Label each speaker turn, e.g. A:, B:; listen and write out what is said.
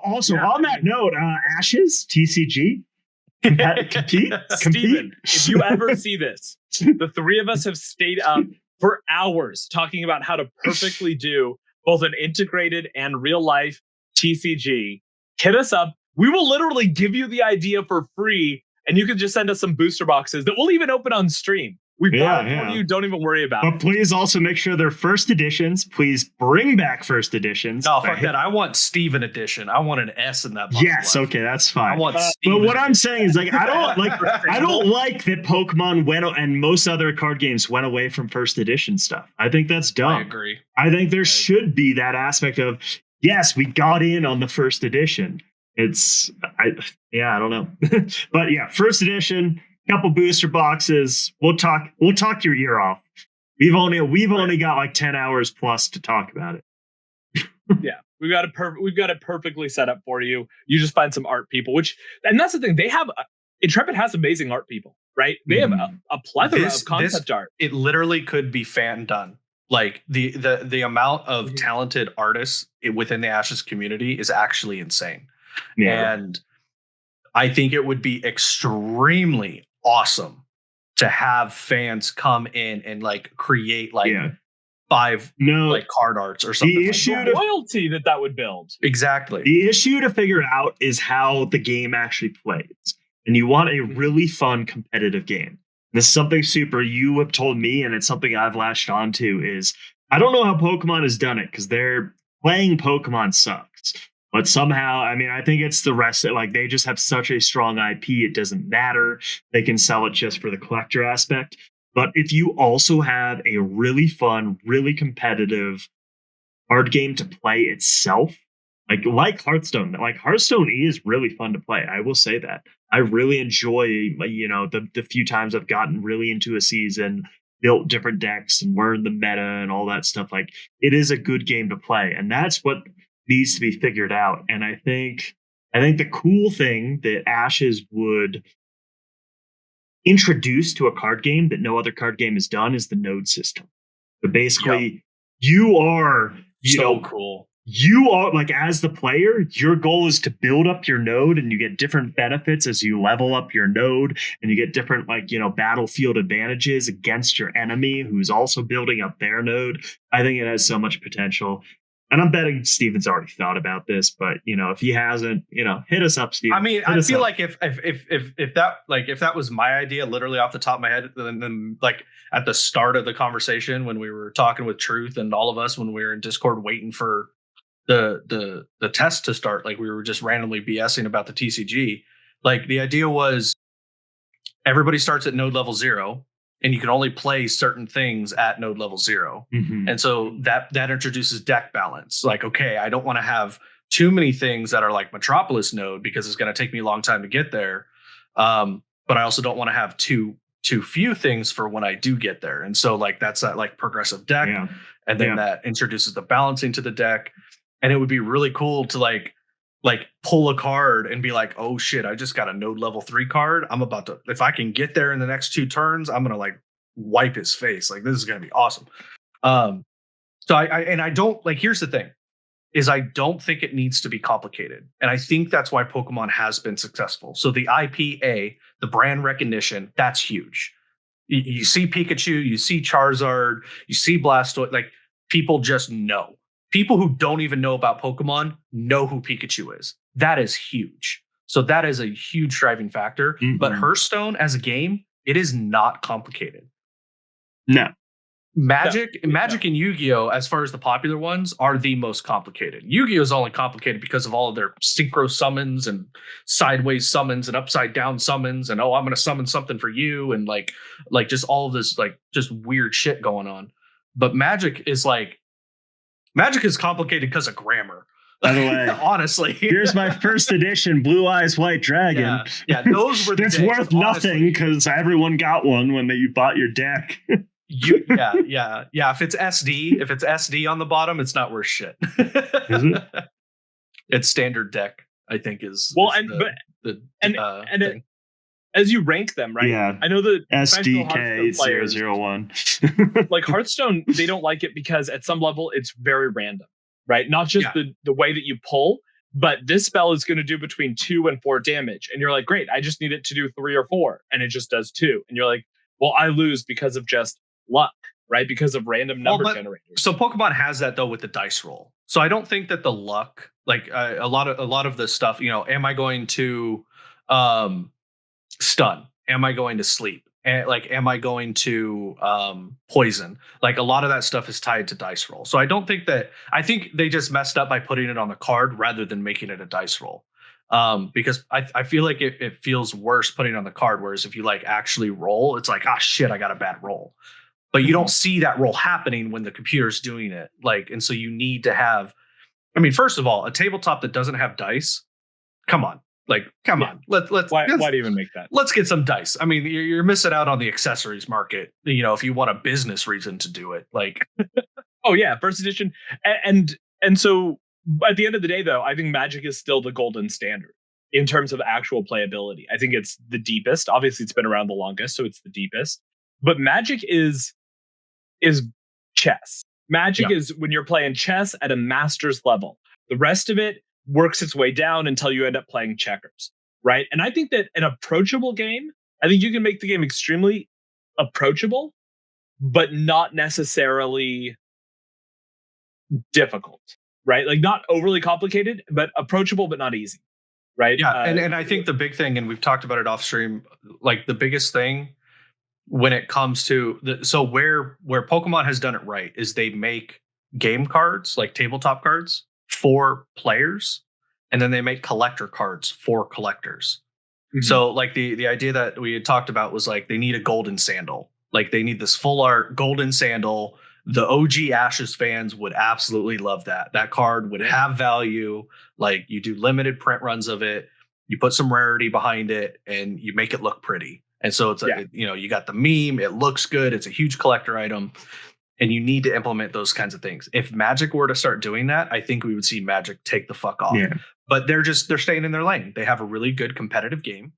A: Also, on that note, Ashes, TCG, compete.
B: Steven, if you ever see this, the three of us have stayed up for hours talking about how to perfectly do both an integrated and real life TCG. Hit us up. We will literally give you the idea for free, and you can just send us some booster boxes that we'll even open on stream. We've got it for you. Don't even worry about it.
A: But please also make sure they're first editions. Please bring back first editions.
C: No, fuck that. I want Steven edition. I want an S in that box.
A: Yes, okay, that's fine.
C: I want
A: but what I'm saying is, like, I don't like that Pokemon went and most other card games went away from first edition stuff. I think that's dumb.
C: I agree.
A: I think there should be that aspect of, yes, we got in on the first edition. I don't know. But yeah, first edition, couple booster boxes. We'll talk your ear off. We've only got like 10 hours plus to talk about it.
B: Yeah, we've got it perfectly set up for you. You just find some art people, and that's the thing. They have Intrepid has amazing art people, right? They have a plethora of concept art.
C: It literally could be fan done. Like the amount of talented artists within the Ashes community is actually insane. Yeah. And I think it would be extremely awesome to have fans come in and like create like 5 like card arts or something.
A: The issue
B: the royalty that would build.
C: Exactly.
A: The issue to figure out is how the game actually plays. And you want a really fun competitive game. This is something super you have told me, and it's something I've latched onto, is I don't know how Pokemon has done it, because they're playing Pokemon sucks. But somehow, I mean, I think it's the rest. Like, they just have such a strong IP, it doesn't matter. They can sell it just for the collector aspect. But if you also have a really fun, really competitive card game to play itself, like Hearthstone is really fun to play. I will say that. I really enjoy, the few times I've gotten really into a season, built different decks and learned the meta and all that stuff. Like, it is a good game to play. And that's what needs to be figured out. And I think the cool thing that Ashes would introduce to a card game that no other card game has done is the node system. So basically, you are
C: cool.
A: You are, like, as the player, your goal is to build up your node, and you get different benefits as you level up your node, and you get different, battlefield advantages against your enemy who's also building up their node. I think it has so much potential. And I'm betting Steven's already thought about this, but if he hasn't, hit us up, Steven.
C: I mean, I feel like if that was my idea, literally off the top of my head, then like at the start of the conversation when we were talking with Truth and all of us when we were in Discord waiting for the test to start, like we were just randomly BSing about the TCG. Like, the idea was everybody starts at node level 0. And you can only play certain things at node level 0. Mm-hmm. And so that introduces deck balance. Like, okay, I don't want to have too many things that are like Metropolis node because it's going to take me a long time to get there. But I also don't want to have too few things for when I do get there. And so like that's that like progressive deck. Yeah. And then that introduces the balancing to the deck. And it would be really cool to like pull a card and be like, oh shit, I just got a node level 3 card. I'm about to, if I can get there in the next 2 turns, I'm going to like wipe his face. Like, this is going to be awesome. So I don't like, here's the thing is I don't think it needs to be complicated. And I think that's why Pokemon has been successful. So the IPA, the brand recognition, that's huge. You see Pikachu, you see Charizard, you see Blastoise, like people just know. People who don't even know about Pokemon know who Pikachu is. That is huge. So that is a huge driving factor. Mm-hmm. But Hearthstone as a game, it is not complicated.
A: No.
C: Magic and Yu-Gi-Oh, as far as the popular ones, are the most complicated. Yu-Gi-Oh is only complicated because of all of their synchro summons and sideways summons and upside down summons and I'm going to summon something for you and like just all of this like just weird shit going on. But Magic is complicated because of grammar.
A: By the way,
C: honestly,
A: here's my first edition Blue Eyes White Dragon.
C: Yeah, those were.
A: It's worth nothing because everyone got one when you bought your deck.
C: Yeah. If it's SD on the bottom, it's not worth shit. Is it? It's standard deck, I think, is
B: and as you rank them, right?
A: Yeah.
B: I know the
A: SDK001.
B: Like Hearthstone, they don't like it because at some level it's very random, right? Not just the way that you pull, but this spell is going to do between 2 and 4 damage. And you're like, great, I just need it to do 3 or 4. And it just does 2. And you're like, well, I lose because of just luck, right? Because of random number generators.
C: So Pokemon has that though with the dice roll. So I don't think that the luck, like a lot of the stuff, am I going to stun? Am I going to sleep? And am I going to poison? Like a lot of that stuff is tied to dice roll. So I think they just messed up by putting it on the card rather than making it a dice roll. Because I feel like it feels worse putting it on the card. Whereas if you actually roll, it's like, shit, I got a bad roll. But you don't see that roll happening when the computer's doing it. And so you need to have, first of all, a tabletop that doesn't have dice, come on. Come on.
B: Why do you even make that?
C: Let's get some dice. You're missing out on the accessories market, if you want a business reason to do it.
B: Oh yeah, first edition. And so at the end of the day, though, I think Magic is still the golden standard in terms of actual playability. I think it's the deepest. Obviously, it's been around the longest, so it's the deepest. But Magic is chess. Magic is when you're playing chess at a master's level. The rest of it works its way down until you end up playing checkers, right? And I think that an approachable game, I think you can make the game extremely approachable, but not necessarily difficult, right? Not overly complicated, but approachable, but not easy, right?
C: Yeah, and I think the big thing, and we've talked about it off stream, the biggest thing when it comes to where Pokemon has done it right is they make game cards, like tabletop cards, for players, and then they make collector cards for collectors. Mm-hmm. So the idea that we had talked about was they need a golden sandal. They need this full art golden sandal. The OG Ashes fans would absolutely love that. That card would have value. You do limited print runs of it, you put some rarity behind it, and you make it look pretty. And so it's you got the meme, it looks good, it's a huge collector item. And you need to implement those kinds of things. If Magic were to start doing that, I think we would see Magic take the fuck off. Yeah. But they're staying in their lane. They have a really good competitive game.